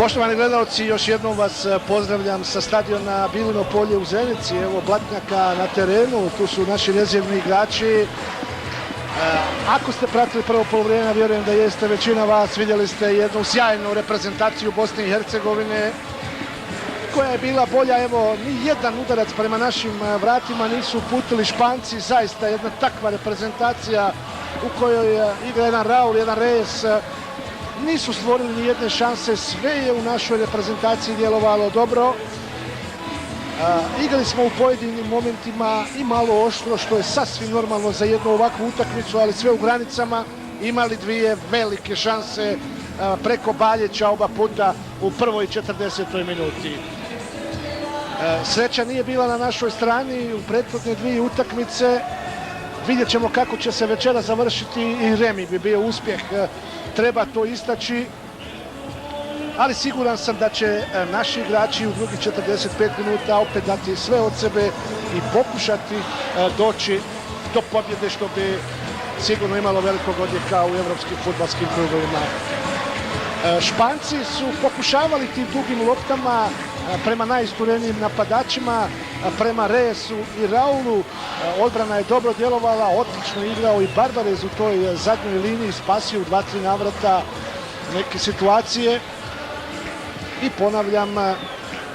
Poštovani gledalci, još jednom vas pozdravljam sa stadiona Bilino polje u Zenici. Evo Blatnjaka na terenu, tu su naši rezervni igrači. Ako ste pratili prvo poluvreme, vjerujem da jeste većina vas, vidjeli ste jednu sjajnu reprezentaciju Bosne i Hercegovine koja je bila bolja. Evo, ni jedan udarac prema našim vratima nisu uputili Španci. Zaista jedna takva reprezentacija u kojoj igra jedan Raul, jedan Reyes. Nisu stvorili ni jedne šanse, sve je u našoj reprezentaciji djelovalo dobro. Igrali smo u pojedinim momentima i malo oštro, što je sasvim normalno za jednu ovakvu utakmicu, ali sve u granicama. Imali dvije velike šanse preko Baljeća oba puta u prvoj 40. minuti. Sreća nije bila na našoj strani u prethodne dvije utakmice. Vidjet ćemo kako će se večera završiti i remi bi bio uspjeh. Treba to istaći, ali siguran sam da će naši igrači u drugih 45 minuta opet dati sve od sebe i pokušati doći do pobjede, što bi sigurno imalo velikog odjeka u evropskim fudbalskim krugovima. Španci su pokušavali tim dugim loptama prema najisturenijim napadačima, prema Reyesu i Raulu. Odbrana je dobro djelovala, odlično igrao i Barbarez u toj zadnjoj liniji, spasio u 2-3 navrata neke situacije. I ponavljam,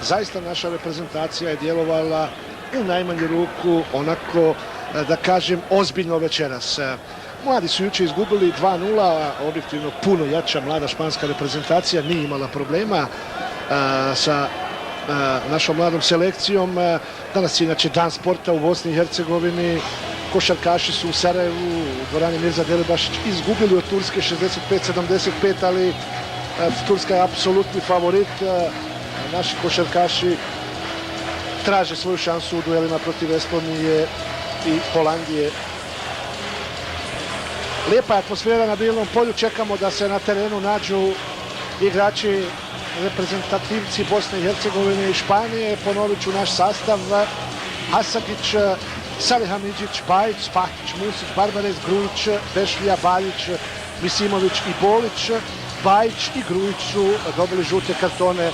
zaista naša reprezentacija je djelovala u najmanju ruku onako, da kažem, ozbiljno večeras. Mladi su jučer izgubili 2-0, objektivno puno jača mlada španska reprezentacija, nije imala problema sa našom mladom selekcijom. Danas je inače dan sporta u Bosni i Hercegovini. Košarkaši su u Sarajevu, u dvorani Mirza Delibašić, izgubili od Turske 65-75, ali Turska je apsolutni favorit. Naši košarkaši traže svoju šansu u duelima protiv Estonije i Holandije. Lijepa je atmosfera na Bilinom polju, čekamo da se na terenu nađu igrači reprezentativci Bosne i Hercegovine i Španije. Ponovit ću naš sastav: Hasagić, Salihamidzić, Bajić, Spahić, Musić, Barbarez, Grujić, Bešlija, Baljić, Misimović i Bolić. Bajić i Grujić su dobili žute kartone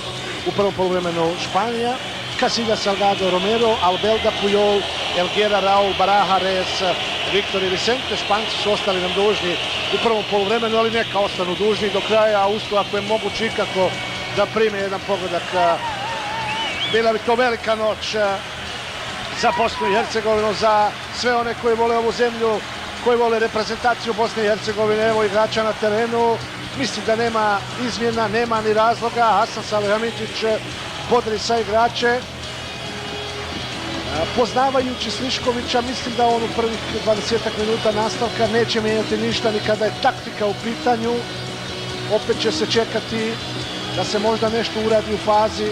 u prvom poluvremenu Španija. Casillas, Salgado, Romero, Albelda, Puyol, Elguera, Raul, Baraja, Reyes, Victor i Vicente. Španci su ostali nam dužni u prvom poluvremenu, ali neka ostanu dužni do kraja, a usto ako je moguće ikako da prime jedan pogodak. Bila bi to velika noć za Bosnu i Hercegovinu, za sve one koji vole ovu zemlju, koji vole reprezentaciju Bosne i Hercegovine. Evo igrača na terenu, mislim da nema izmjena, nema ni razloga. Hasan Salihamidzić bodri sa igrače. Poznavajući Sliškovića, mislim da on u prvih 20 minuta nastavka neće mijenjati ništa ni kada je taktika u pitanju. Opet će se čekati da se možda nešto uradi u fazi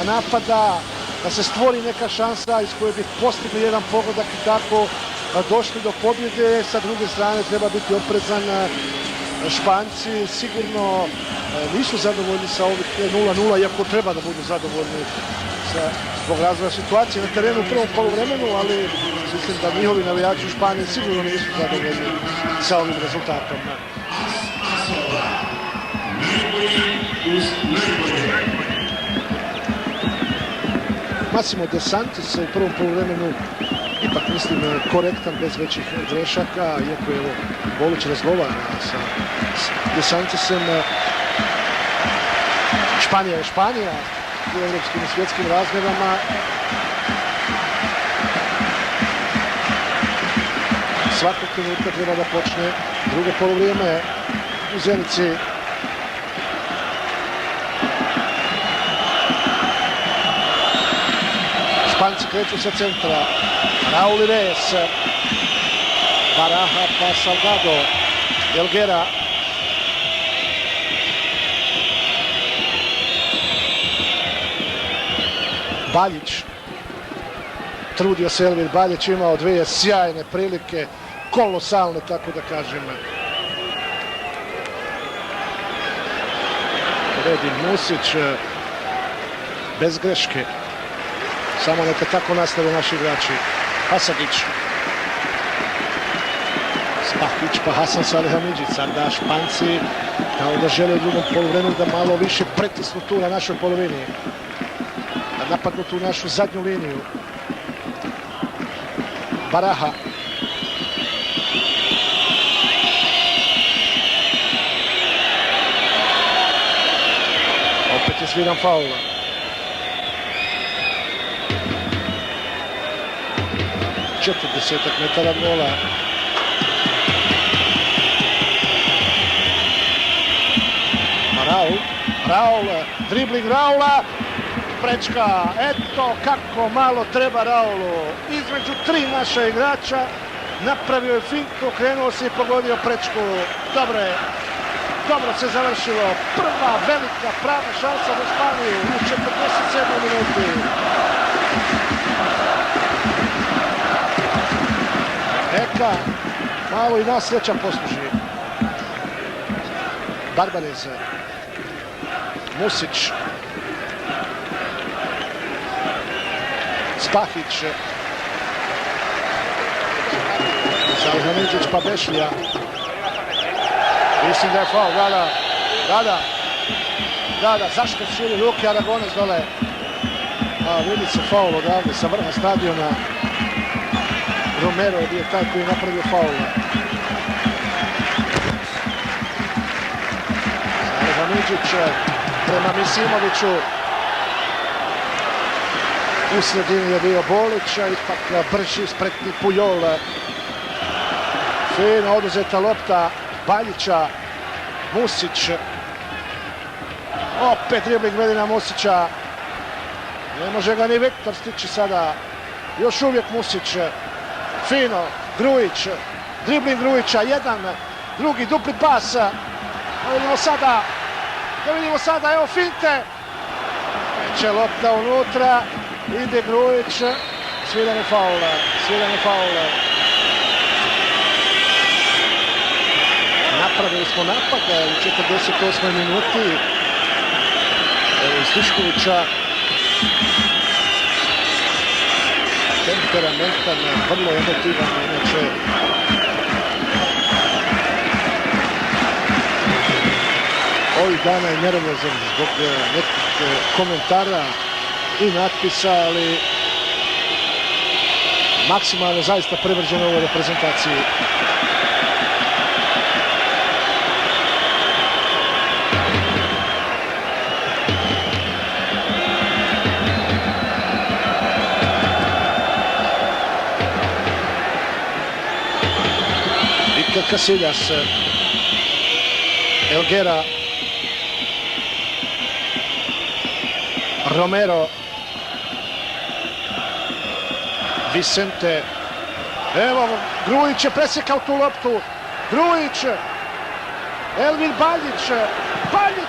napada, da se stvori neka šansa iz koje bi postigli jedan pogodak i tako došli do pobjede. Sa druge strane treba biti oprezan. Španci sigurno nisu zadovoljni sa ovih 0-0, iako treba da budu zadovoljni zbog razvoja situacije na terenu u prvom poluvremenu, ali mislim da njihovi navijači u Španiji sigurno nisu zadovoljni sa ovim rezultatom. Massimo De Santis u prvom poluvremenu ipak, mislim, korektan, bez većih grešaka, iako je Bolić razgovara sa De Santisem. Španija je Španija u evropskim i svjetskim razmjerama. Svakog trenutka treba da počne drugo poluvrijeme u Zenici. Španci kreću sa centra. Raul i Reyes. Baraja pa Salgado. Elguera. Baljić. Trudio se Elvir Baljić, imao dvije sjajne prilike, kolosalne, tako da kažem. Redin Musić bez greške. Samo neka tako nastave naši igrači. Hasagić. Spahić pa Hasan Salihamidzić. Sada Španci kao da žele u drugom poluvremenu da malo više pritisnu tu na našoj polovini. Da napadnu tu našu zadnju liniju. Baraha. Opet je sviran faul. Četrdesetak metara od gola. Raul, dribling Raula, prečka, eto kako malo treba Raulu. Između tri naša igrača, napravio je fintu, krenuo se i pogodio prečku. Dobro se završilo. Prva velika prava šansa za Španiju u 47. minuti. Neka malo i nas sreća posluži. Barbarez. Musić. Spahić. Salihamidzić pa Bešlija. Mislim da je faul, da, zašto širi ruke Aragonez dole? Vidi se faul odavde sa vrha stadiona. Romero je bio taj koji je napravio faul. Salihamidzić prema Misimoviću. U sredini je bio Bolić, ipak brži, spretni Pujol. Fino oduzeta lopta Baljića. Musić. Opet dribling Vedina Musića. Ne može ga ni Viktor stići sada. Još uvijek Musić. Fino. Grujić. Dribling Grujića. Jedan. Drugi dupli pas. Da vidimo sada. Evo finte. Neće lopta unutra. Ide Grujić. Svidan faul. Napravili smo napad u 48. minuti. Evo iz Tiškovića. Temperamentan, vrlo emotivan, inače. Ovih dana je nervozan zbog nekih komentara i natpisa, ali maksimalno zaista privržen ovoj reprezentaciji. Casillas, Elguera, Romero, Vicente, evo Grujić je presjekao tu loptu, Grujić, Elvin Baljić, ali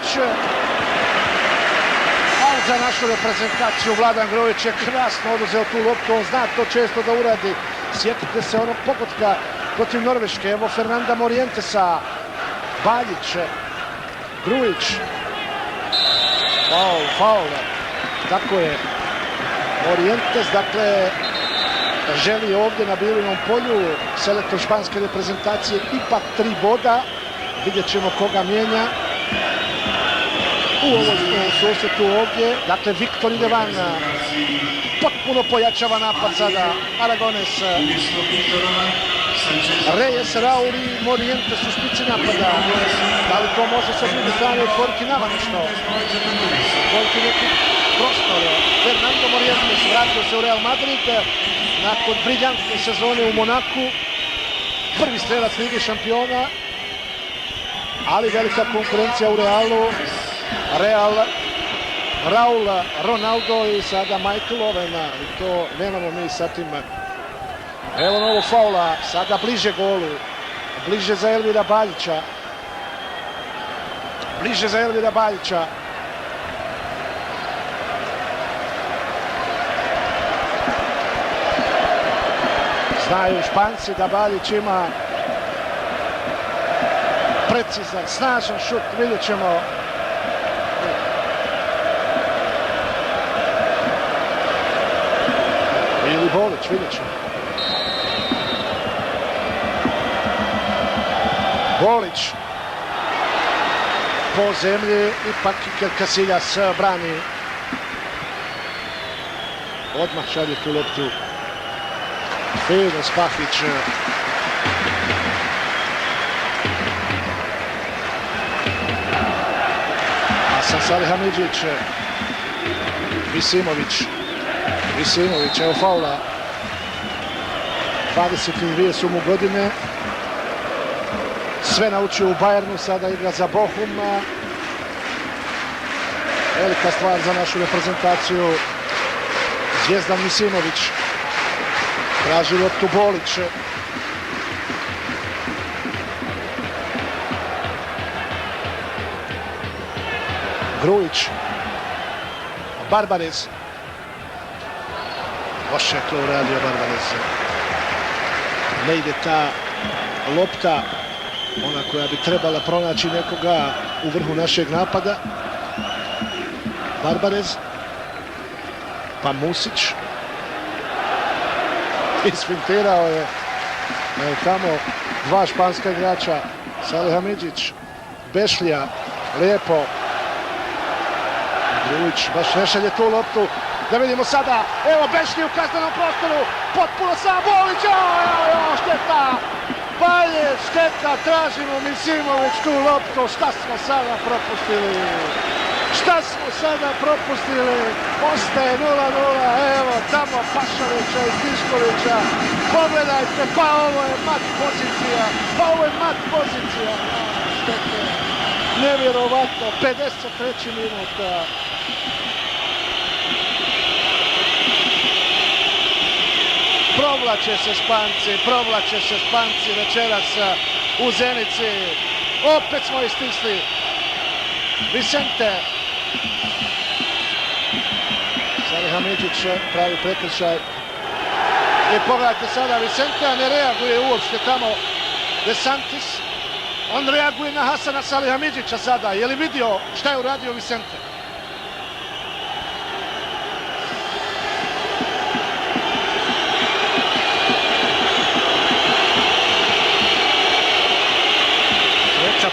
za našu reprezentaciju Vladan Grujić je krasno oduzeo tu loptu, on zna to često da uradi, sjetite se onog pogotka protiv Norveške, evo Fernanda Morientesa, Baljić, Grujić, faul, tako je, Morientes, dakle, želi ovdje na Bilinom polju, selektor španske reprezentacije, ipak 3 boda, vidjet ćemo koga mijenja, u ovom susretu ovdje, dakle, Viktor ide van, potpuno pojačava napad sada, Aragonez, Reyes, Raul i Morientes u špici napada. Da li to može sa druge strane otvoriti nama nešto? Otvoriti neki prostor. Fernando Morientes vratio se u Real Madrid nakon briljantne sezone u Monaku. Prvi strelac Lige šampiona, ali velika konkurencija u Realu. Raul, Ronaldo i sada Michael Owen. I to nemamo mi sa tim. Evo novog faula, sada bliže golu, bliže za Elvira Baljića. Znaju Španci da Baljić ima precizan, snažan šut, vidjet ćemo. Ili Bolić, vidjet ćemo. Bolić po zemlji, ipak Iker Casillas brani. Odmah šalje tu loptu fino Spahić. Hasan Salihamidzić. Visimović, evo faula. 22 su mu godine. Sve naučio u Bayernu, sada igra za Bochum. Velika stvar za našu reprezentaciju. Zvijezdan Misimović. Traži loptu Bolić. Grujić. Barbarez. Loše je to uradio Barbarez. Ne ide ta lopta, ona koja bi trebala pronaći nekoga u vrhu našeg napada. Barbarez. Pa Musić. Isfintirao je tamo dva španska igrača. Salihamidzić, Bešlija, lijepo. Grujić baš ne šalje tu loptu. Da vidimo sada, evo Bešlija u kaznenom prostoru, potpuno sam Bolić, šteta! Balje, šteta, tražimo Misimović tu loptu, šta smo sada propustili? Ostaje 0-0, evo tamo Pašalića i Stiškovića, pogledajte, pa ovo je mat pozicija, štete, nevjerovatno, 53. minuta. Provlače se Španci večeras u Zenici, opet smo istisli. Vicente. Salihamidzić pravi prekršaj. I pogledajte sada, Vicente ne reaguje uopšte tamo. De Santis. On reaguje na Hasana Salihamidzića sada. Je li vidio šta je uradio Vicente?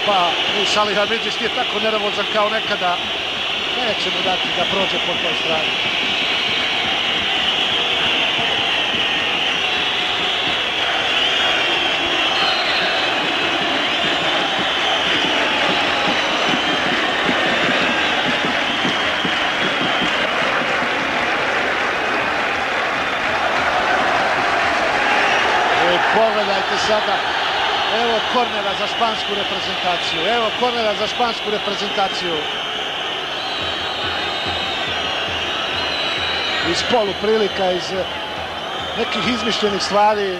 Pa i Salihamidzić nije tako nervozan kao nekada. Neće mu dati da prođe po toj strani. I pogledajte sada. Evo kornera za špansku reprezentaciju. Iz poluprilika, iz nekih izmišljenih stvari.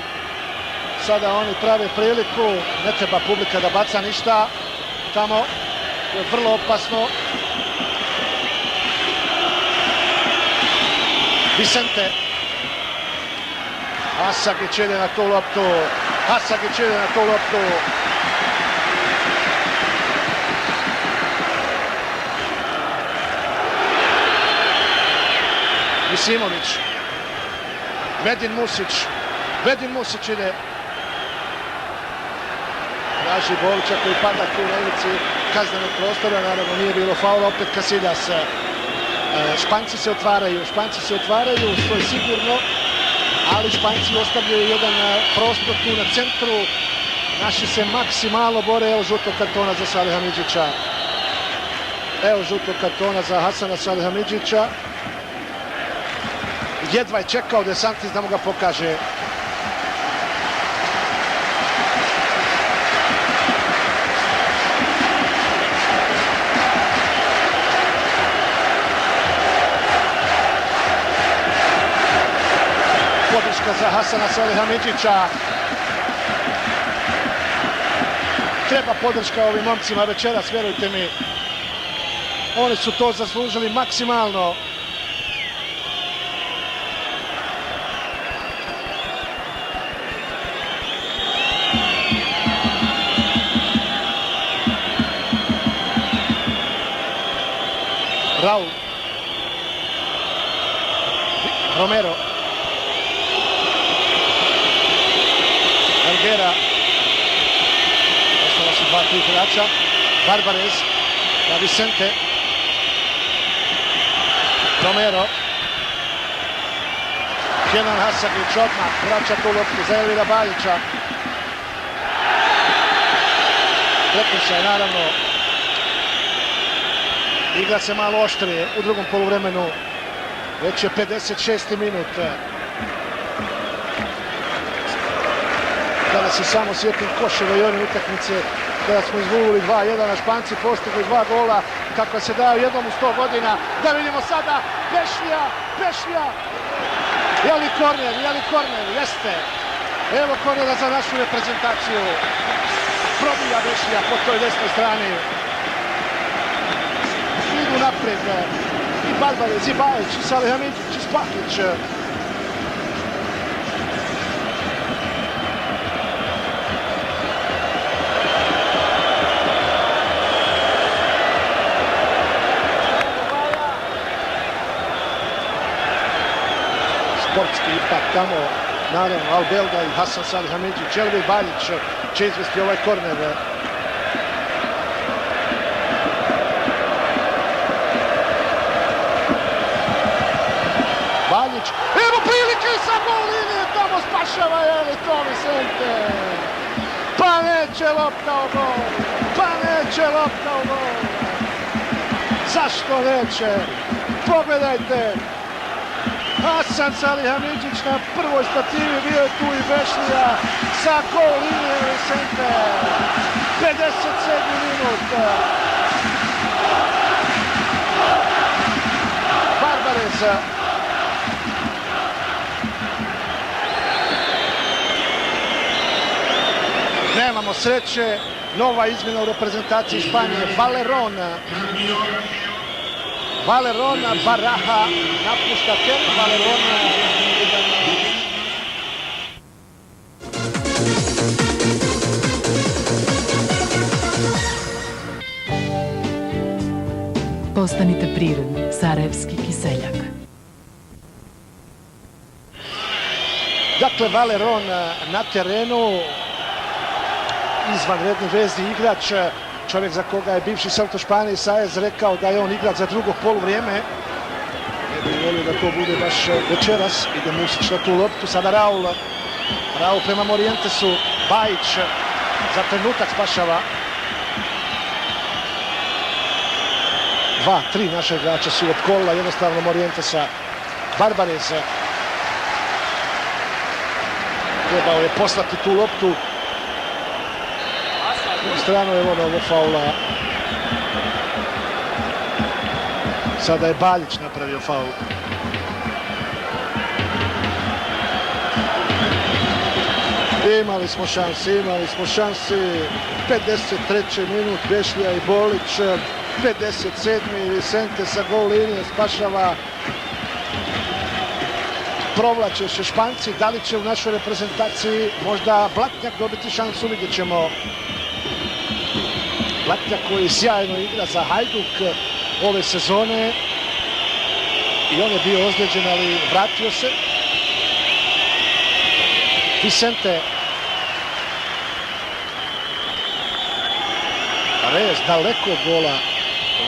Sada oni prave priliku, ne treba publika da baca ništa. Tamo je vrlo opasno. Vicente. Hasagić ide na tu loptu. Misimović. Vedin Musić ide. Traži Bolića koji pada tu na ulici kaznenog prostora. Naravno nije bilo faula, opet Casillas. Španci se otvaraju, što je sigurno. Ali Španci ostavljaju jedan prostor tu na centru. Naši se maksimalno bore. Evo žutog kartona za Salihamidzića. Evo žutog kartona za Hasana Salihamidzića. Jedva je čekao De Santis da mu ga pokaže. Podrška za Hasana Salihamidzića. Treba podrška ovim momcima večeras, vjerujte mi. Oni su to zaslužili maksimalno. Raul. Romero. Helguera. Ostala tih igrača. Barbarez, da Vicente. Romero. Kenan Hasagić odmah vraća tu loptu za Elvira Baljića. Prekršaj naravno. Igra se malo oštrije u drugom poluvremenu. Već je 56. minut. Kada se samo sjetim Koševa i one utakmice kada smo izgubili 2-1, a Španci postigli 2 gola kako se daju jednom u 100 godina. Da vidimo sada Bešlija. Je li korner? Jeste. Evo kornera za našu reprezentaciju. Probija Bešlija po toj desnoj strani. Idu naprijed i Barbarez, i Bajić, i Salihamidzić, i Spahić. Sportski ipak tamo, naravno, Albelda i Hasan Salihamidzić. Elvir Baljić će izvesti ovaj korner. Baljić, evo prilike sa gol linije, tamo spašava, je li to Vicente? Pa neće lopta u gol. Zašto neće? Pogledajte. Hasan Salihamidzić na prvoj stativi, bio je tu i Bešlija sa gol linije Vicente. 57. minut. Barbarez. Nemamo sreće, nova izmjena u reprezentaciji Španije, Valerón Baraja napušta teren. Valerón Postanite prirodni, Sarajevski kiseljak. Dakle, Valerón na terenu, izvanredni vezni igrač, čovjek za koga je bivši selektor Španije Saez rekao da je on igrač za drugo poluvrijeme. Ne bih volio da to bude baš večeras. Ide Musić na tu loptu, sada Raul prema Morientesu, Bajić za trenutak spašava. 2-3 naša igrača su opkolila jednostavno Morientesa. Barbarez trebao je poslati tu loptu u stranu, evo novo faula. Sada je Baljić napravio faul. Imali smo šansi. 53. minut, Bešlija i Bolić. 57. Vicente sa gol linije spašava. Provlače se Španci, da li će u našoj reprezentaciji možda Blatnjak dobiti šansu, vidjet ćemo. Blatnjak koji sjajno igra za Hajduk ove sezone i on je bio ozlijeđen, ali vratio se. Vicente. Reyes daleko od gola,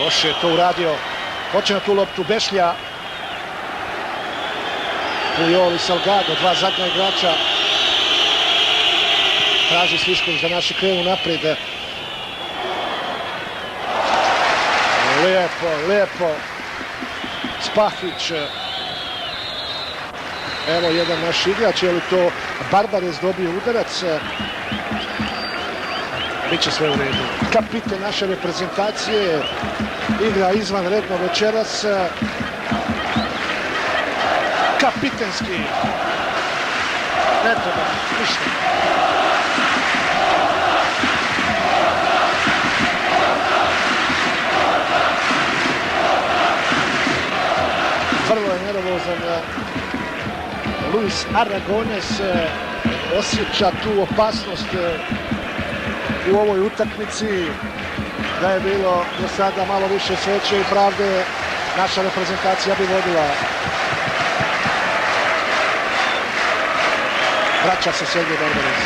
loše je to uradio. Hoće na tu loptu Bešlija. Pujol i Salgado, dva zadnja igrača. Traži Svišković da naši krenu naprijed. Lijepo. Spahić. Evo jedan naš igrač, je li to Barbarez dobio udarac? Biće sve u redu. Kapiten naše reprezentacije igra izvanredno večeras. Kapitenski. Ne treba, ništa. Vrlo je nervozan Luis Aragones, osjeća tu opasnost u ovoj utakmici. Da je bilo do sada malo više sreće i pravde, naša reprezentacija bi vodila. Vraća se Sergej Barbarez.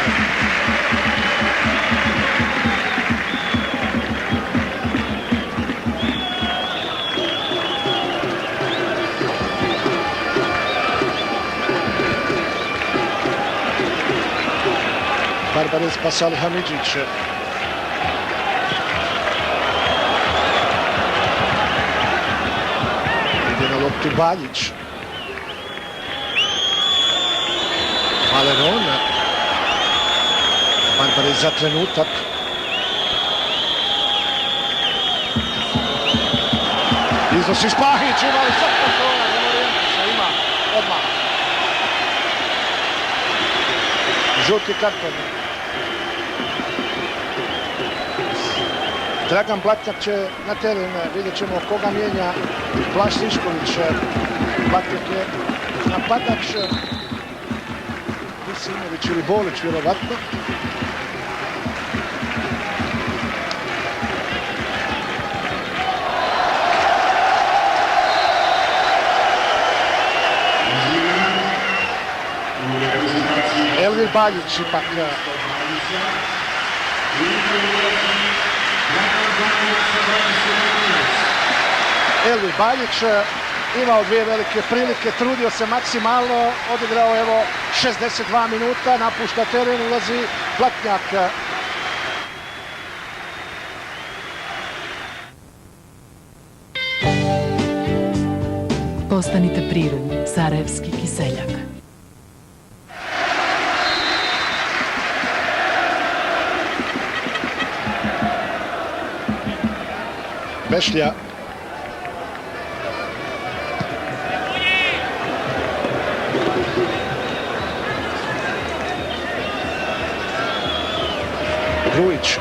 Barbarez pa Salihamidzić. Ide na loptu Baljić. Valerona. Barbarez za trenutak. Iznosi Spahić, ima li sad kontrola za Morijentesa? Ima, odmah. Žuti karton. Dragan Blatnjak će na teren, vidjet ćemo koga mijenja. Blaž Stišković. Blatnjak je napadač. Visimović ili Bolić, vjerovatno. Elvir Baljić ipak. Elvir Baljić imao dvije velike prilike, trudio se maksimalno, odigrao evo 62 minuta, napušta teren, ulazi Blatnjak. Postanite prirodni, Sarajevski kiseljak. Bešlja. Grujić.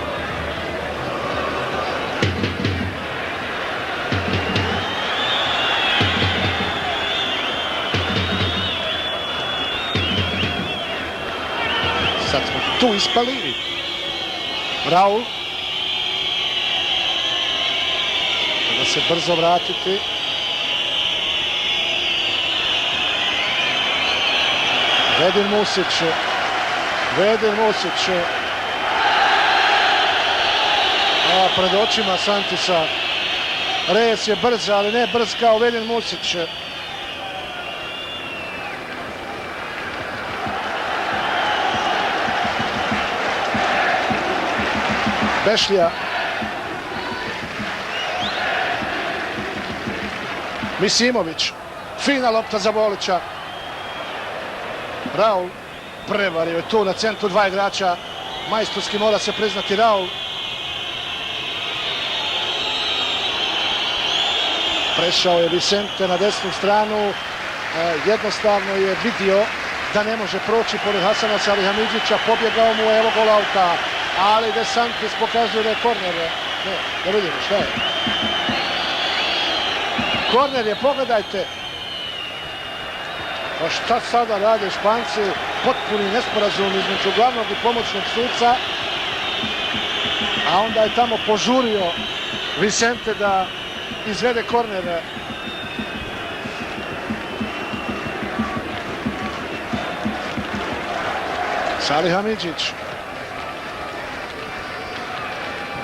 Sad smo tu ispali. Raul. Da se brzo vratiti. Vedin Musić. Pred očima Santisa. Reyes je brz, ali ne brz kao Vedin Musić. Bešlja. Misimović. Fina lopta za Bolića. Raul prevario je tu na centru dva igrača. Majstorski mora se priznati Raul. Prešao je Vicente na desnu stranu. Jednostavno je vidio da ne može proći pored Hasana Salihamidzića. Pobjegao mu, evo gol auta. Ali De Santis pokazuje da je korner. Ne, da vidimo šta je. Korner je, pogledajte. Pa šta sada rade Španci? Potpuni nesporazum između glavnog i pomoćnog suca. A onda je tamo požurio Vicente da izvede korner. Salihamidzić.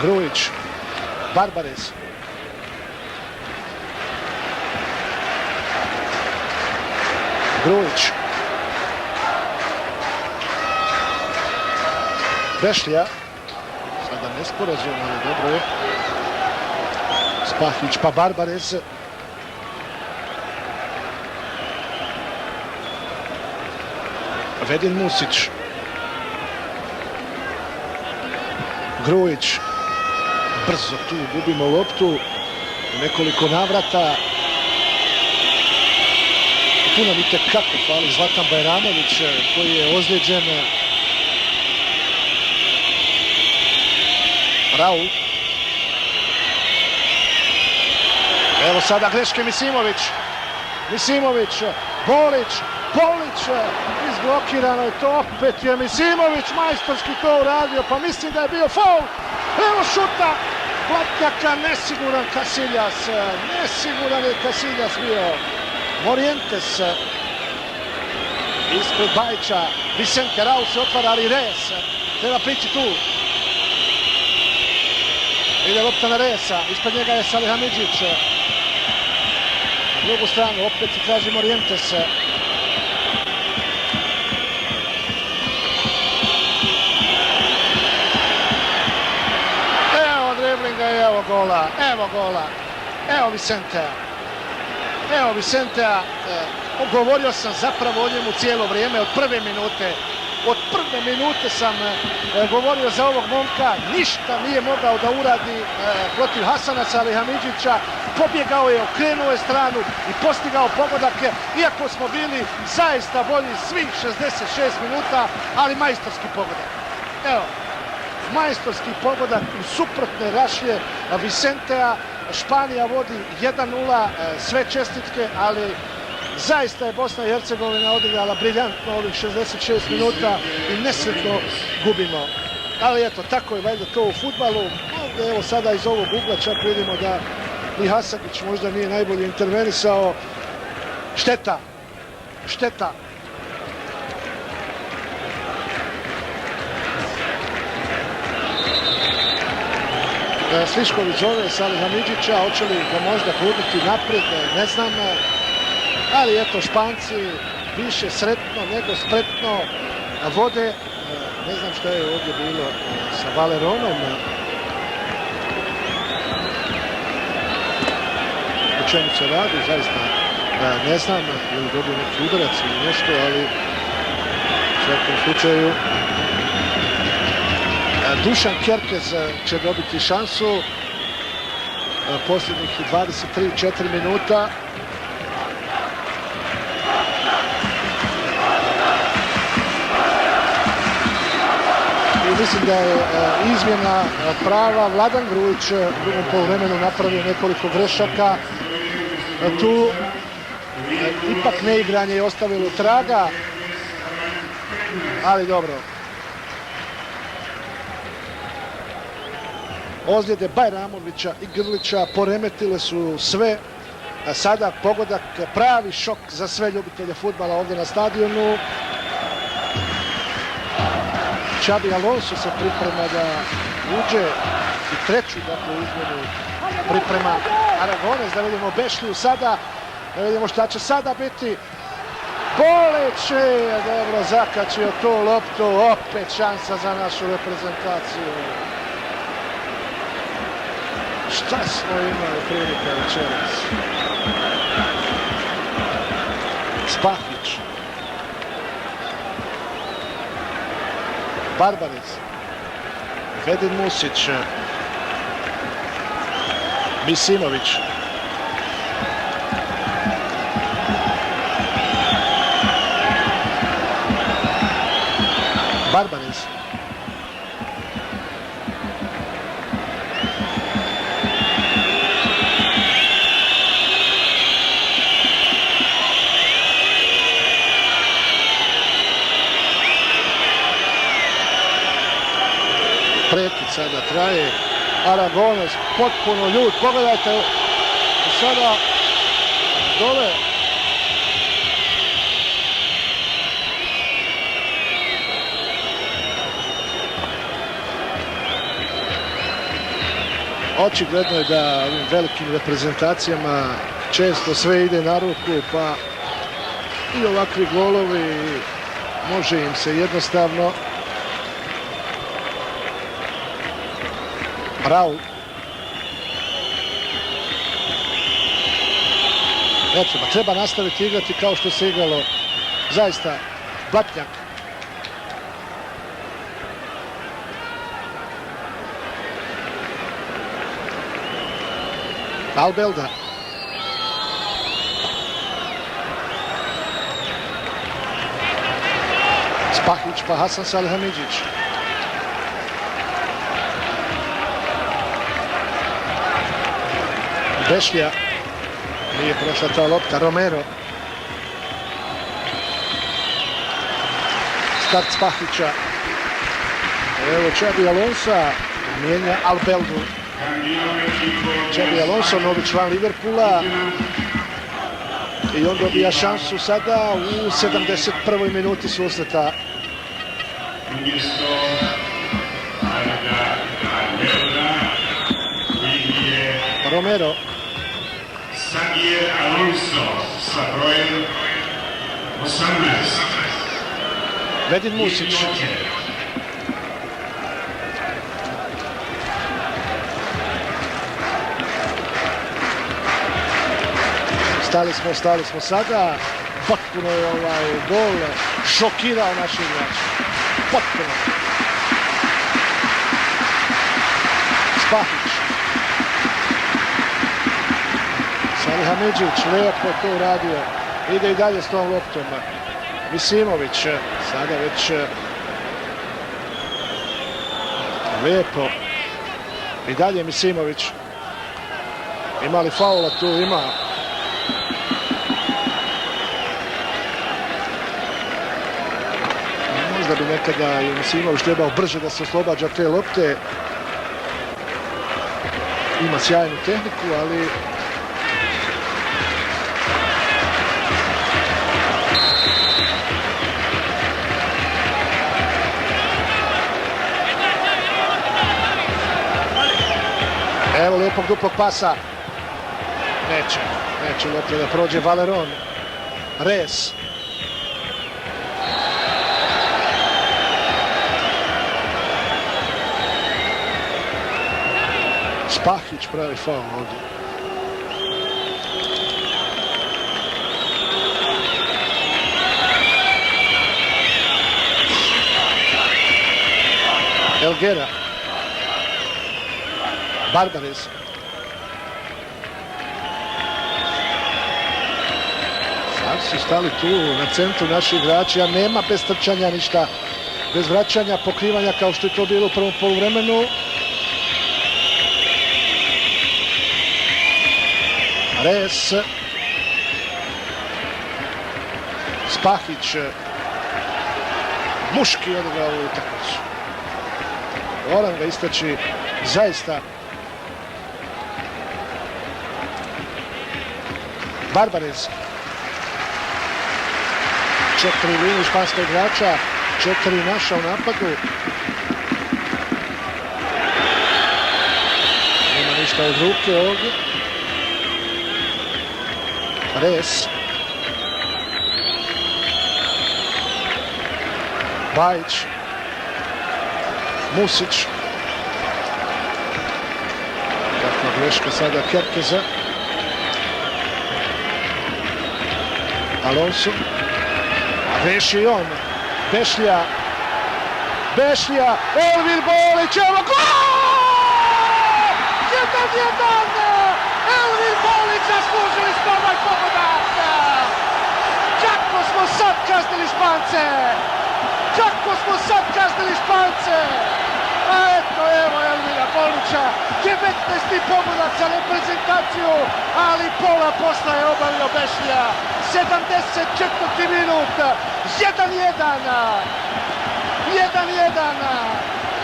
Grujić. Barbarez. Grujić. Bešlja. Sada nesporazum, ali dobro je. Spahić pa Barbarez. Vedin Musić. Grujić. Brzo tu gubimo loptu. U nekoliko navrata. Tu nam itekako fali Zlatan Bajramović koji je ozlijeđen. Raul. Evo sada greške Misimović. Bolić. Izblokirano je to, opet je Misimović majstorski to uradio, pa mislim da je bio faul. Evo šuta Blatnjaka, nesiguran je Casillas bio. Morientes ispred Bajića, Vicente, Raul se otvara, ali Reyes treba prići tu. Ide lopta na Reyesa, ispred njega je Salihamidzić. Na drugu stranu opet se traži Morientes. Evo gola, evo gola, evo Vicentea. Evo Vicentea, govorio sam zapravo o njemu cijelo vrijeme, od prve minute. Od prve minute sam govorio za ovog momka, ništa nije mogao da uradi protiv Hasana Salihamiđića, pobjegao je, okrenuo je stranu i postigao pogodak, iako smo bili zaista bolji svih 66 minuta, ali majstorski pogodak. Evo, majstorski pogodak u suprotne rašlje Vicentea, Španija vodi 1:0, sve čestitke, ali zaista je Bosna i Hercegovina odigrala briljantno ovih 66 minuta i nesretno gubimo. Ali eto, tako je valjda to u fudbalu. Evo sada iz ovog ugla čak vidimo da i Hasagić možda nije najbolje intervenisao. Šteta, šteta. Slišković zove Salihamiđića, hoće li ga možda gurnuti naprijed, ne znam. Ali eto, Španci više sretno nego spretno vode. Ne znam šta je ovdje bilo sa Valeronom. O čemu se radi, zaista ne znam, ili dobio neki udarac ili nešto, ali u svakom slučaju Dušan Kerkez će dobiti šansu posljednjih 23-4 minuta. I mislim da je izmjena prava. Vladan Grujić u drugom poluvremenu napravio nekoliko grešaka. Tu ipak neigranje je ostavilo traga, ali dobro. Ozljede Bajramovića i Grlića poremetile su sve. Sada pogodak, pravi šok za sve ljubitelje fudbala ovdje na stadionu. Xabi Alonso se priprema da uđe i treću izmjenu priprema Aragonez. Da vidimo Bešliju sada, da vidimo šta će sada biti. Boleć je dobro zakačio tu loptu, opet šansa za našu reprezentaciju. Šta smo imali prilike večeras? Spahić. Barbarić. Vedin Musić. Misimović. Barbarić. Prekid sada traje. Aragonez potpuno ljut. Pogledajte sada dole. Očigledno je da ovim velikim reprezentacijama često sve ide na ruku, pa i ovakvi golovi može im se jednostavno. Raul. Treba nastaviti igrati kao što se igralo. Zaista, Blatnjak. Albelda. Spahić pa Hasan Salihamiđić. Bešlija. Nije prošla ta lopta. Romero. Start Spahića. Evo Xabi Alonso mijenja Albeldu. Xabi Alonso, novi član Liverpoola. I on dobija šansu sada u 71. minuti susreta. Romero. Xabi Alonso sa brojem 18. Vedin Musić. Stali smo sada. Potpuno je ovaj gol šokirao naši igrači. Potpuno. Spahić. Salihamidzić lijepo to uradio. Ide i dalje s tom loptom. Misimović sada već lijepo. I dalje Misimović. Ima li faula tu? Ima. Možda bi nekada i Misimović trebao brže da se oslobađa te lopte. Ima sjajnu tehniku, ali evo lijepog duplog pasa. Neće lopta da prođe. Valeron. Reyes. Spahić pravi faul ovdje. Elgera. Barbarez. Sad su stali tu na centru naši igrači, a nema bez trčanja ništa, bez vraćanja, pokrivanja kao što je to bilo u prvom poluvremenu. Reyes. Spahić. Muški odigrao ovu utakmicu. Moram ga istaći zaista. Barbarez. 4 linije španska igrača, 4 naša u napadu. Nema ništa od ruke ovdje. Reyes. Bajić. Musić. Kakva greška sada Kerkeza. Alonso. Greši i on. Bešlja. Elvir Bolić. Evo gol! 1-1. Elvir Bolić, zaslužili smo ovaj pogodak. Kako smo sad kaznili Špance. A eto, evo Elvira Bolića. 19. pogodak za reprezentaciju, ali pola posla je obavio Bešlja. 74. minut. 1-1.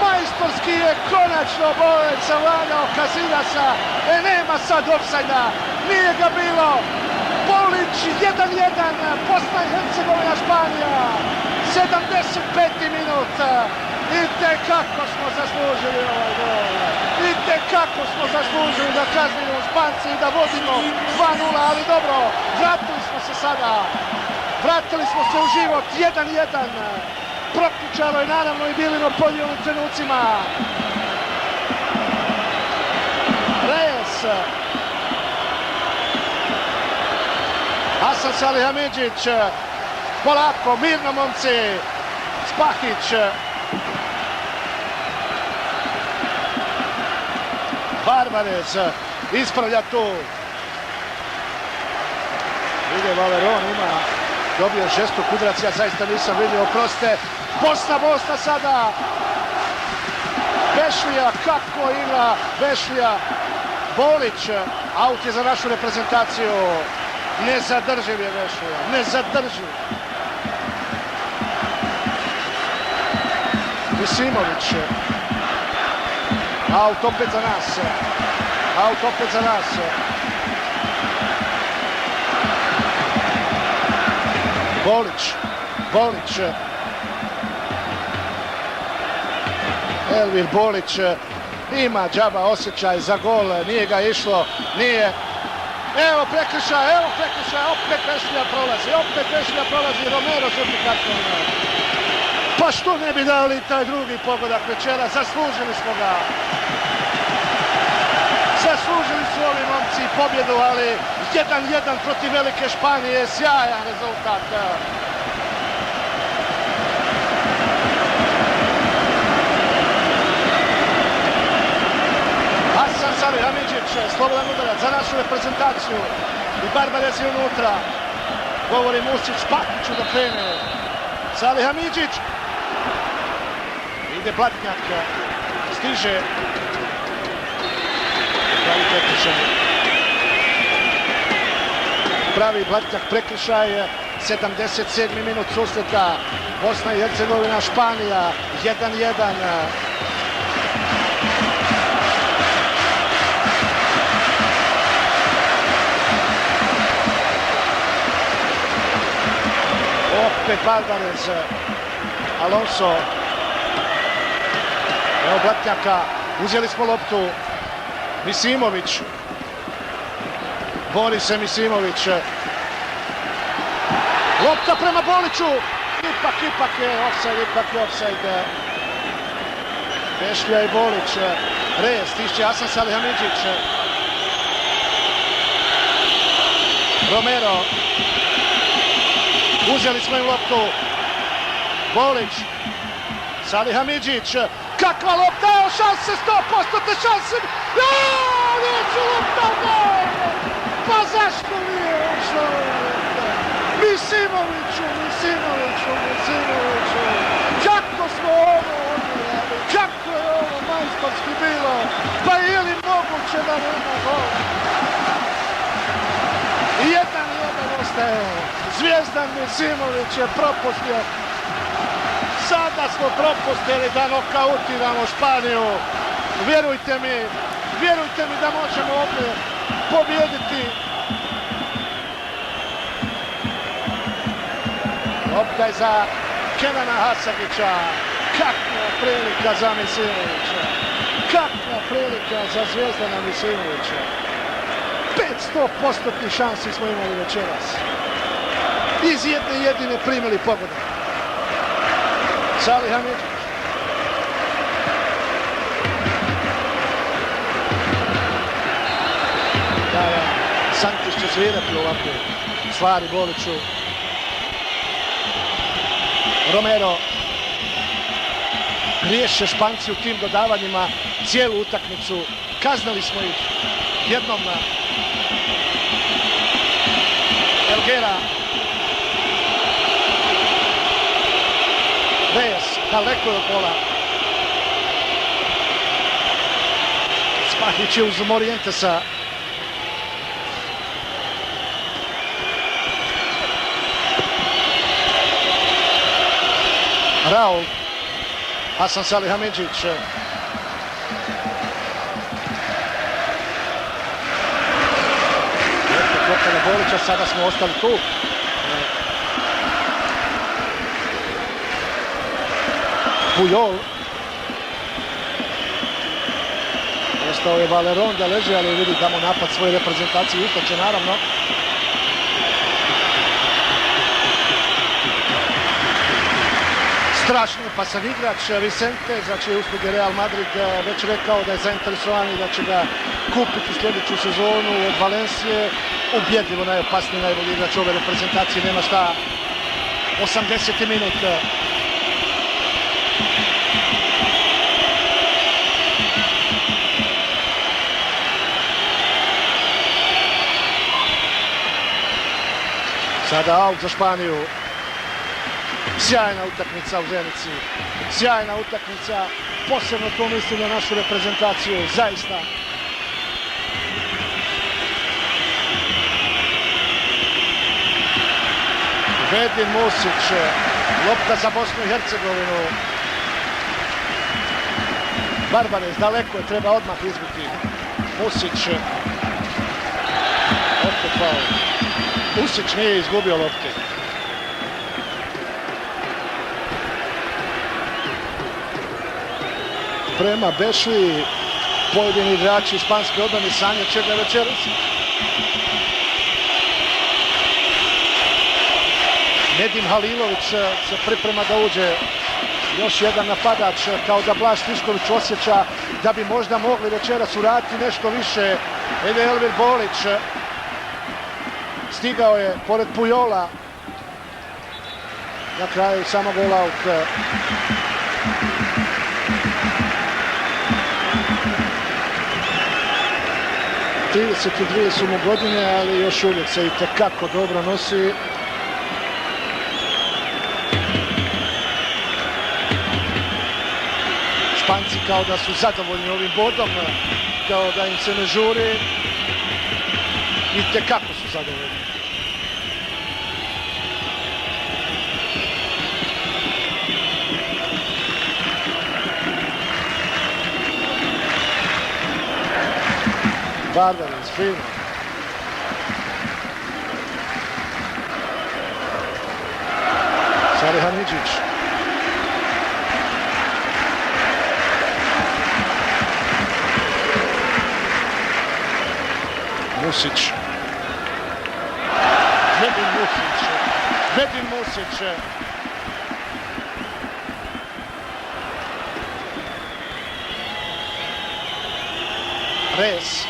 Majstorski je konačno Boleć savladao Casilasa. Nema sad ofsajda. Nije ga bilo. Bolić 1-1. Bosna i Hercegovina, Španija. 75. minut. I tekako smo zaslužili ovaj gol. I tekako smo zaslužili da kaznimo Španci i da vodimo 2-0, ali dobro, vratili smo se sada. Vratili smo se u život, 1-1. Proključalo je naravno i bili na polju u trenucima. Reyes. Hasan Salihamidzić. Polako, mirno momci. Spahić. Barbarez ispravlja tu. Ide Valeron, dobio žestu Kudrac, ja zaista nisam vidio, oprostite. Bosna sada. Bešlija, kako igra Bešlija. Bolić, aut je za našu reprezentaciju. Nezadrživ je Bešlija, nezadrživ. Misimović. Aut opet za nas. Bolić. Elvir Bolić ima džaba osjećaj za gol, nije ga išlo, nije. Evo prekršaj, opet Bešlja prolazi, Romero žuti karton. Pa što ne bi dali taj drugi pogodak večera, zaslužili smo ga. Zaslužili su ovi momci pobjedu, ali 1-1 protiv velike Španije, sjajan rezultat. Hasan Salihamidzić, slobodan udarac za našu reprezentaciju. I Barbarez je unutra. Govori Musić, Pakiću da krene. Salihamidzić. Ide Blatnjak. Stiže. Pravi Blatnjak prekršaj. 77. minut susreta. Bosna i Hercegovina, Španija. 1-1. Opet Barbarez, Alonso, evo Blatnjaka, uzeli smo loptu, Misimović, bori se Misimović, lopta prema Boliću, ipak je ofsajd, Bešlija i Bolić, Rez, stišće Hasan Salihamidzić, Romero, uzeli smo im loptu, Bolić, Salihamidzić, kakva lopta, evo šanse, 100% šanse, neću lopta, pa zašto nije ušao lopta? Misimoviću, kako smo ovo odigrali, kako je ovo majstorski bilo, pa je li moguće da nema gola? 1-1 ostaje. Zvijezdan Misimović je propustio. Sada smo propustili da nokautiramo Španiju. Vjerujte mi da možemo ovdje pobijediti. Lopta je za Kenana Hasagića. Kakva prilika za Misimovića. Kakva prilika za Zvjezdana Misimovića. 500% šansi smo imali večeras. Iz jedne jedine primili pogodak. Salihamidzić. Santić će svirati ovako stvari Boliću. Romero. Riješe Španci u tim dodavanjima cijelu utakmicu. Kaznili smo ih jednom na Elgera. Reyes, daleko je od gola. Spahić je uz Morientesa. Raul. Hasan Salihamidzić. Na Bolića, sada smo ostali tu. Pujol. Ostao je Valeron da leži, ali vidi tamo napad svoje reprezentacije ustaće naravno. Strašno opasan igrač Vicente, za čije usluge Real Madrid već rekao da je zainteresovan i da će ga kupiti sljedeću sezonu od Valencije. Ubjedljivo najopasniji, najbolji igrač ove reprezentacije, nema šta. 80. minut. Sada aut za Španiju. Sjajna utakmica u Zenici. Sjajna utakmica. Posebno tu mislim na našu reprezentaciju. Zaista. Vedin Musić. Lopta za Bosnu i Hercegovinu. Barbarez daleko je, treba odmah izbiti. Musić. Opet faul. Musić nije izgubio lopte. Prema Bešli, pojedini igrači španske odbrane sanja će ga večeras. Nedim Halilović se priprema da uđe. Još jedan napadač, kao da Blaž Stišković osjeća da bi možda mogli večeras uraditi nešto više. Ide Elvir Bolić. stigao je pored Pujola. Na kraju samo gol out. ...32 su mu godine, ali još uvijek se itekako dobro nosi. Španci kao da su zadovoljni ovim bodom, kao da im se ne žuri. Itekako su zadovoljni. Barbares, fino. Salihamidzić. Musić. Medin Musić. Rez.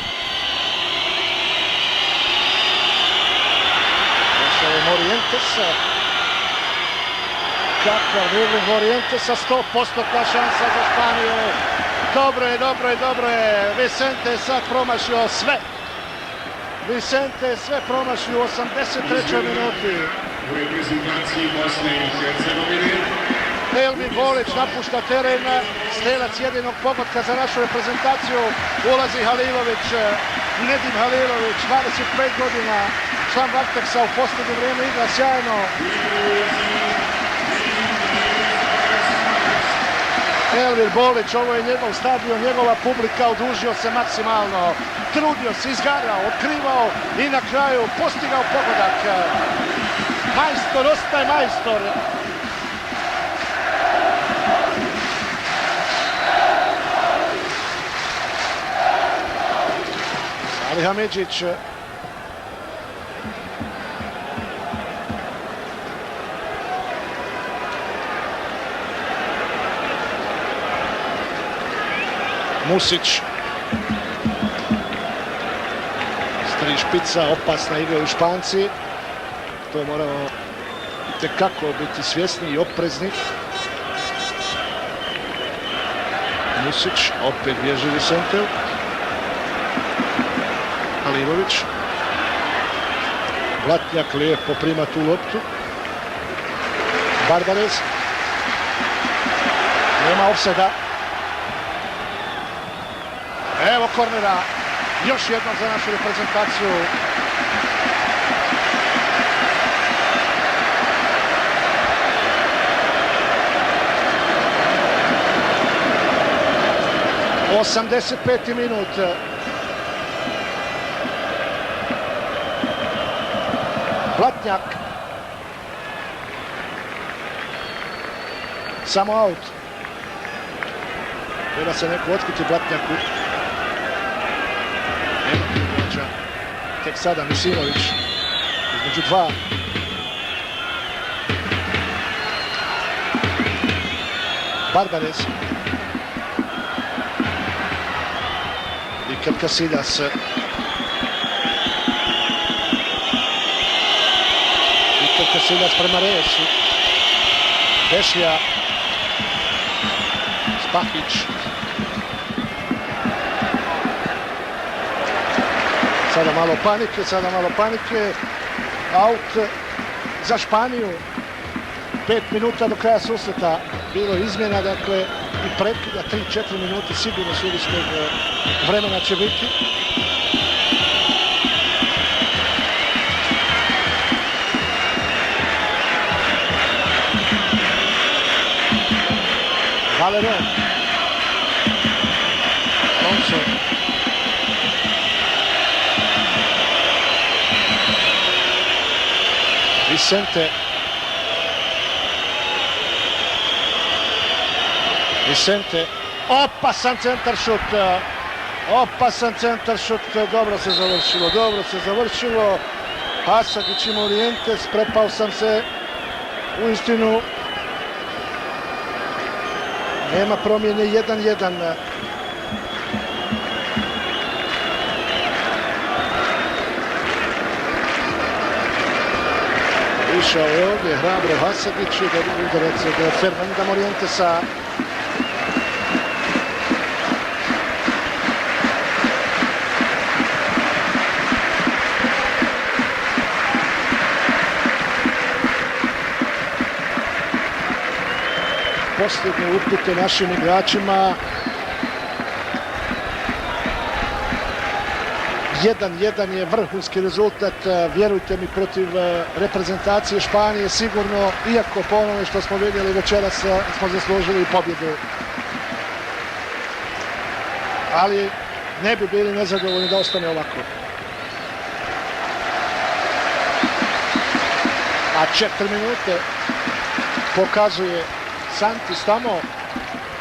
Morientes. Kakav dribbling Morientesa, 100% šansa za Španiju. Dobro je. Vicente je sad promašio sve. Vicente je sve promašio u 83. minuti. U reprezentaciji Bosne i Hercegovine. Elvin Bolić napušta teren, strelac jedinog pogotka za našu reprezentaciju. Ulazi Halilović, Nedim Halilović, 25 godina. Član Varteksa u posljednje vrijeme igra sjajno. Elvir Bolić, ovo je njegov stadion, njegova publika, odužio se maksimalno. Trudio se, izgarao, otkrivao i na kraju postigao pogodak. Majstor ostaje majstor. Salihamidzić. Musić. Stari špica, opasna igra u Španci. To moramo itekako biti svjesni i oprezni. Musić, opet bježi Vicente. Halilović. Blatnjak lijepo prima tu loptu. Barbares. Nema ofsajda. Evo kornera, još jednom za našu reprezentaciju. ...85. minut. Blatnjak. Samo aut. Treba se neko otkriti Blatnjaku. Tek sada Misimović između dva. Barbares. Iker Casillas. Iker Casillas prema Resu. Bešlja. Spahić. Sada malo panike. Aut za Španiju. 5 minuta do kraja susreta. Bilo izmjena, dakle, i prekida 3-4 minute sigurno suvišnog vremena će biti. Valerón. Alonso. Vicente. Opasan centar šut. Dobro se završilo. Hasagić i Morientes, prepao sam se. Uistinu nema promjene, 1-1. Išao je ovdje hrabro Hasagić i udarac od Fernanda Morientesa. Posljednje upute našim igračima. 1-1 je vrhunski rezultat, vjerujte mi, protiv reprezentacije Španije sigurno, iako po onome što smo vidjeli večeras smo zaslužili pobjedu. Ali ne bi bili nezadovoljni da ostane ovako. A 4 minute pokazuje Santis tamo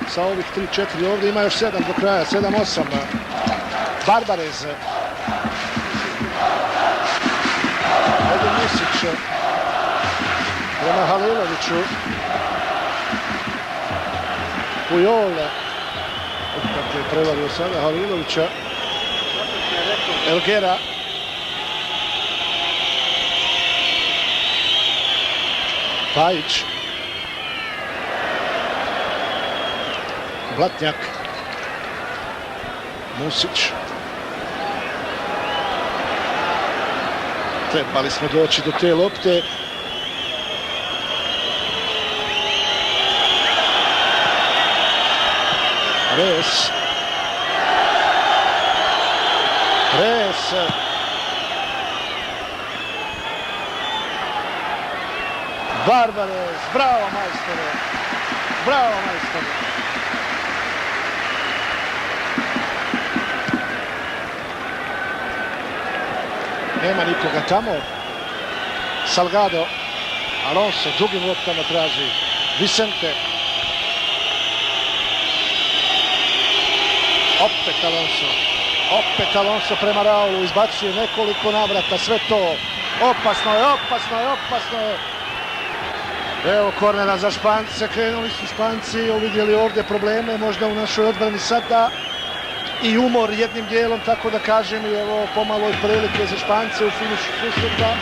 sa ovih 3-4 ovdje, ima još 7 do kraja, 7-8. Barbarez. Edin Misić prema Haliloviću. Pujol. Opet je prevario sada Halilovića. Elgera. Pajić. Blatnjak. Musić. Trebali smo doći do te lopte. Res. Barbarez. Bravo majstore. Bravo majstore. Nema nikoga tamo. Salgado. Alonso drugim loptama traži. Vicente. Opet Alonso prema Raulu. Izbacuje nekoliko navrata. Sve to. Opasno je. Evo kornera za Špance. Krenuli su Španci. Uvidjeli ovdje probleme. Možda u našoj odbrani sada. I umor jednim dijelom, tako da kažem, i evo pomalo i prilike za Špance u finišu susreta.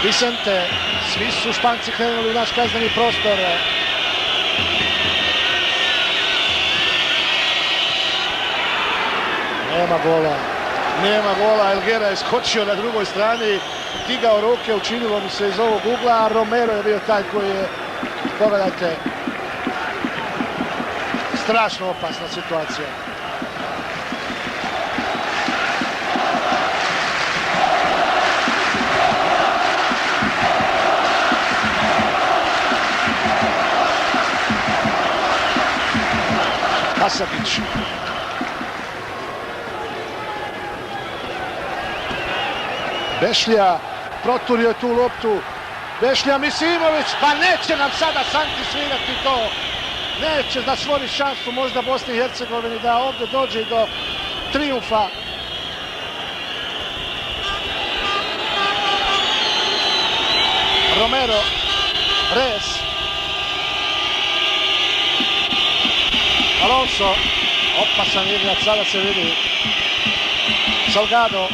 Vicente, svi su Španci krenuli u naš kazneni prostor. Nema gola, Elgera je skočio na drugoj strani, digao ruke, učinilo mi se iz ovog ugla, a Romero je bio taj koji je, pogledajte, strašno opasna situacija. Hasagić. Bešlja proturio tu loptu. Bešlja Misimović, pa neće nam sada Santi svirati to. Neće da stvori šansu možda Bosni i Hercegovini da ovdje dođe do trijumfa. Romero, Reyes, Alonso, opasan igrač, sada se vidi. Salgado,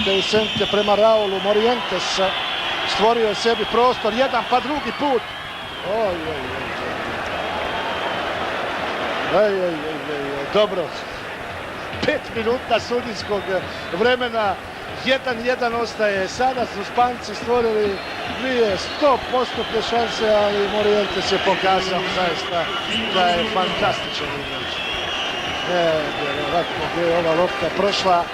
Vicente prema Raulu, Morientes stvorio je sebi prostor, jedan pa drugi put. Dobro. 5 minuta sudijskog vremena, 1-1 ostaje. Sada su Španci stvorili 100% šanse, ali Morientes je pokazao zaista da je fantastičan igrač. Nevjerojatno gdje je ova lopta prošla.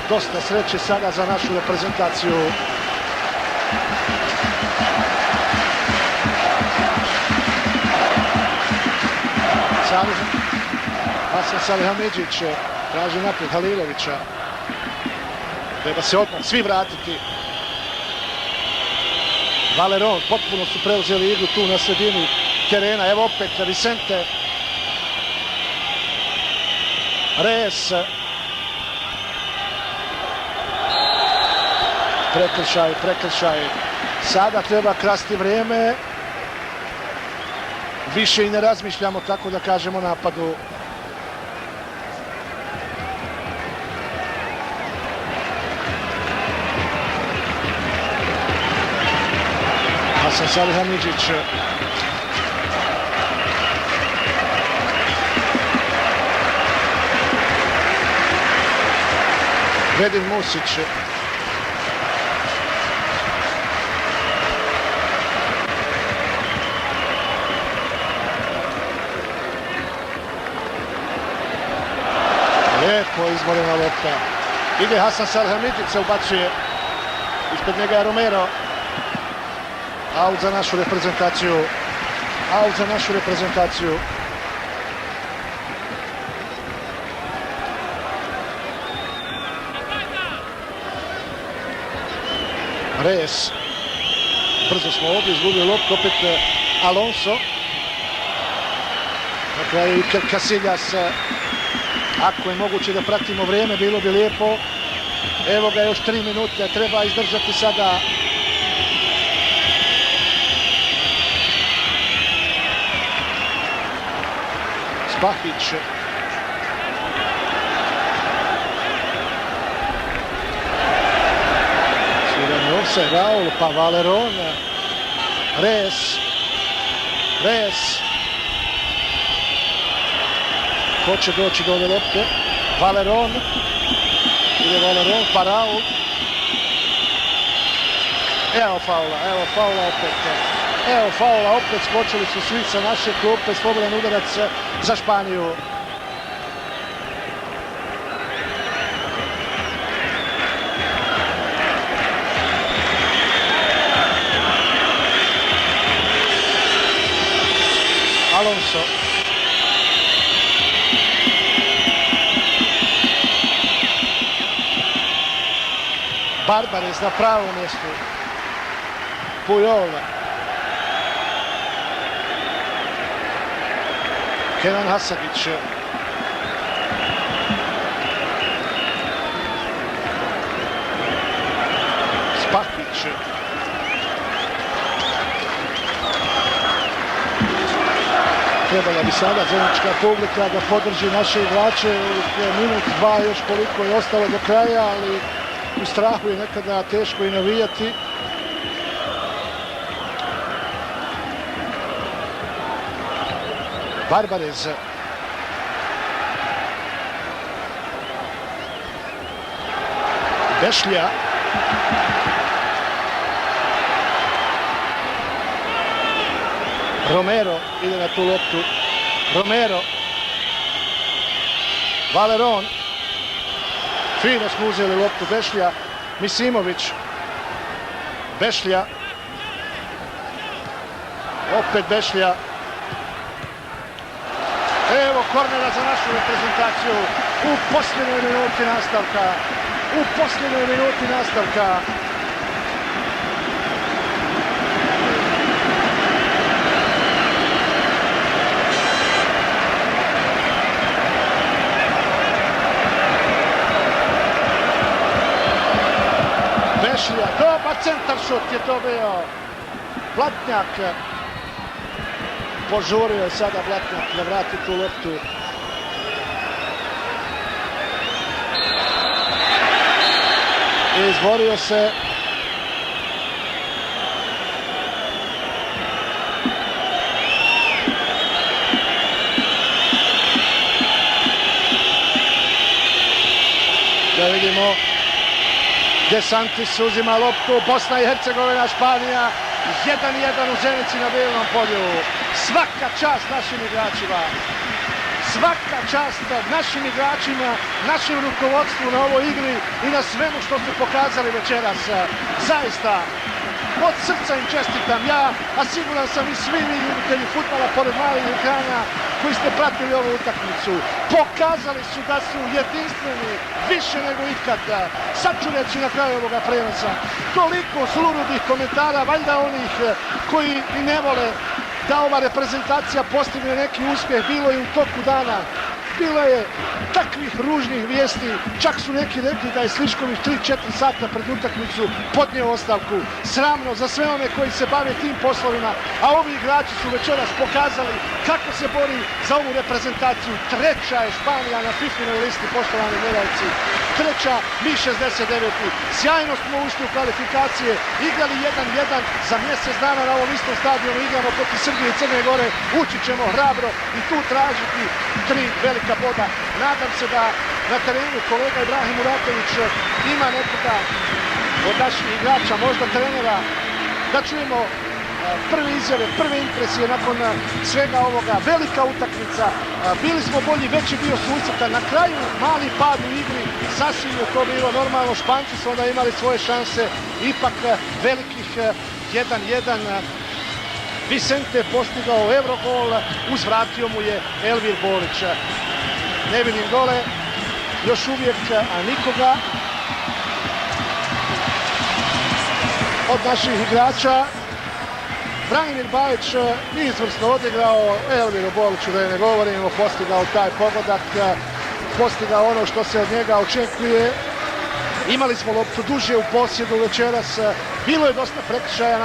Dosta sreće sada za našu reprezentaciju. Hasan Salihamiđić traži naprijed Halilovića. Treba se odmah svi vratiti. Valeron, potpuno su preuzeli igru tu na sredini terena. Evo opet Vicente. Reyes. Prekršaj. Sada treba krasti vrijeme. Više i ne razmišljamo, tako da kažemo, napadu. Hasan Salihamidzić. Vedin Musić. Lijepo izborena lopta. Ide Hasan Salihamidzić, se ubacuje. Ispred njega je Romero. Aut za našu reprezentaciju. Aut za našu reprezentaciju. Reyes. Brzo smo ovdje izgubili loptu, opet Alonso. Na kraju Iker Casillas. Ako je moguće da pratimo vrijeme, bilo bi lijepo. Evo ga, još 3 minute, treba izdržati sada. Spahić. Svirani offside, Raul, pa Valeron. Reyes. Ko će doći do ove lopte? Valeron. Ide Valeron, pa Raul. Evo faula opet. Evo faula opet, skočili su svi sa naše klupe, slobodan udarac za Španiju. Alonso. Barbares na pravom mjestu. Puyol. Kenan Hasagić. Spahić. Trebala bi sada zajednička publika da podrži naše igrače. Minut, 2 još koliko je ostalo do kraja, ali u strahu je nekada teško i navijati. Barbares. Bešlja. Romero ide na tu loptu. Romero. Valeron. Fino smo uzeli loptu. Bešlja. Misimović. Bešlja. Opet Bešlja. Evo kornera za našu reprezentaciju u posljednjoj minuti nastavka. Bešlja, dobar centar šut je to bio. Blatnjak. Požurio je sada Blatnjak da vrati tu loptu. I izborio se. Da vidimo. De Santis uzima loptu. Bosna i Hercegovina, Španija. 1-1 u Zenici na bijelom polju. Svaka čast našim igračima. Svaka čast našim igračima, našem rukovodstvu na ovoj igri i na svemu što su pokazali večeras. Zaista, od srca im čestitam ja, a siguran sam i svi vi ljubitelji fudbala pored malih ekrana koji ste pratili ovu utakmicu. Pokazali su da su jedinstveni više nego ikad. Sad ću reći na kraju ovoga prenosa toliko zlurudih komentara, valjda onih koji i ne vole da ova reprezentacija postigne neki uspjeh. Bilo je u toku dana, bilo je takvih ružnih vijesti, čak su neki rekli da je Slišković 3-4 sata pred utakmicu podnio ostavku. Sramno za sve one koji se bave tim poslovima, a ovi igrači su večeras pokazali kako se bori za ovu reprezentaciju. Treća je Španija na FIFA-inoj listi, poštovani gledalci. 63. mi 69. Sjajno smo ušli u kvalifikacije, igrali 1-1, za mjesec dana na ovom istom stadionu igramo protiv Srbije i Crne Gore, ući ćemo hrabro i tu tražiti 3 velika boda. Nadam se da na terenu kolega Ibrahim Muratović ima nekoga od naših igrača, možda trenera, da čujemo prve izjave, prve impresije nakon svega ovoga. Velika utakmica, bili smo bolji, veći bio susreta, na kraju mali pad u igri, sasvim je to bilo normalno, Španci su onda imali svoje šanse, ipak velikih 1-1. Vicente je postigao Eurogol, uzvratio mu je Elvir Bolić. Ne vidim dole, još uvijek nikoga od naših igrača. Branimir Bajić izvrsno odigrao, Elviru Boliću da je ne govorimo, postigao taj pogodak, postigao ono što se od njega očekuje. Imali smo loptu duže u posjedu večeras, bilo je dosta prekršaja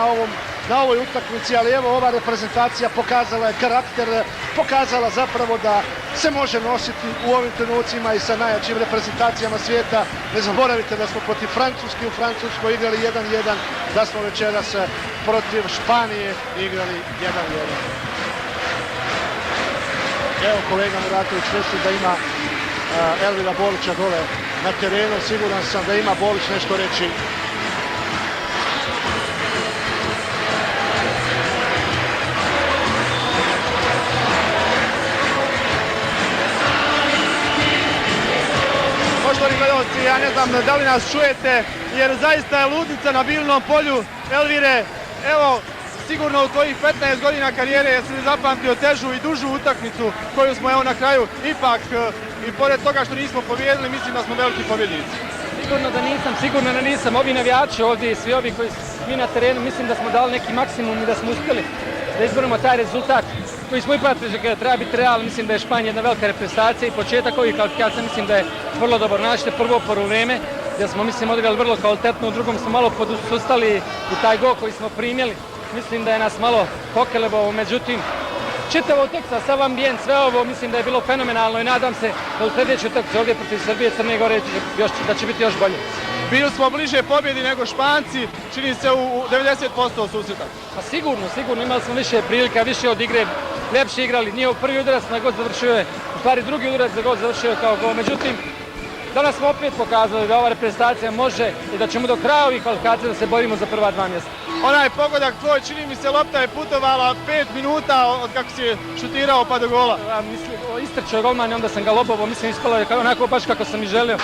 na ovoj utakmici, ali evo ova reprezentacija pokazala je karakter, pokazala zapravo da se može nositi u ovim trenucima i sa najjačim reprezentacijama svijeta. Ne zaboravite da smo protiv Francuske u Francuskoj igrali 1-1, da smo večeras protiv Španije igrali 1-1. Evo kolega Muratović misli da ima Elvira Bolića dole na terenu, siguran sam da ima Bolić nešto reći. Poštovani gledalci, ja ne znam da li nas čujete, jer zaista je ludnica na Bilnom polju. Elvire, evo, sigurno u tvojih 15 godina karijere jesi li zapamtio težu i dužu utakmicu koju smo evo na kraju ipak, i pored toga što nismo pobijedili, mislim da smo veliki pobjednici. Sigurno da nisam. Ovi navijači ovdje i svi ovi koji smo mi na terenu, mislim da smo dali neki maksimum i da smo uspjeli da izborimo taj rezultat koji smo ipak treba biti realni. Mislim da je Španija jedna velika reprezentacija i početak ovih kvalifikacija mislim da je vrlo dobro. Našte prvo vreme gdje smo mislim odigrali vrlo kvalitetno, u drugom smo malo podusustali i taj gol koji smo primjeli mislim da je nas malo pokelebao, međutim čitavo utakmica, sav ambijent, sve ovo mislim da je bilo fenomenalno i nadam se da u sljedećoj utakmici ovdje protiv Srbije i Crne Gore da će biti još bolje. Bili smo bliže pobjedi nego Španci, čini se u 90% susreta. Pa sigurno, imali smo više prilika, više od igre, ljepše igrali, nije u prvi udarac na god završio je, u stvari drugi udarac za god završio je kao gol, međutim danas smo opet pokazali da ova reprezentacija može i da ćemo do kraja ovih kvalifikacija da se borimo za prva 2 mjesta. Onaj pogodak tvoj, čini mi se lopta je putovala 5 minuta od kako si je šutirao pa do gola. Ja mislim, istrčao je golman i onda sam ga lobovao, mislim ispalo je onako baš kako sam i želio.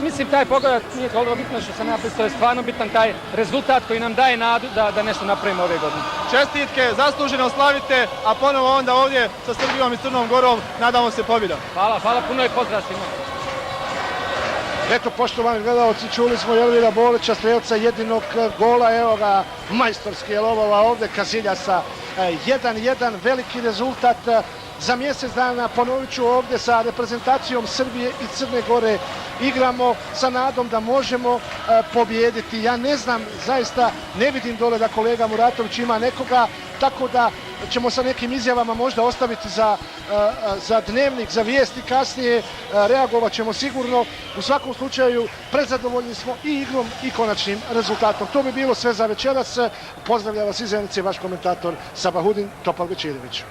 Mislim, taj pogodak nije toliko bitno što sam napisao, to je stvarno bitan taj rezultat koji nam daje nadu da nešto napravimo ove godine. Čestitke, zasluženo slavite, a ponovo onda ovdje sa Srbijom i Crnom Gorom nadamo se pobjeda. Hvala puno i pozdrav svima. Eto, poštovani gledalci, čuli smo Elvira Bolića, strijelca jedinog gola, evo ga, majstorski je lopova ovdje Kasiljasa. 1-1, veliki rezultat. Za mjesec dana, ponovit ću ovdje, sa reprezentacijom Srbije i Crne Gore igramo sa nadom da možemo pobijediti. Ja ne znam, zaista ne vidim dole da kolega Muratović ima nekoga, tako da ćemo sa nekim izjavama možda ostaviti za dnevnik, za vijesti kasnije, reagovat ćemo sigurno. U svakom slučaju prezadovoljni smo i igrom i konačnim rezultatom. To bi bilo sve za večeras. Pozdravlja vas iz Zenice vaš komentator Sabahudin Topal Bečirević.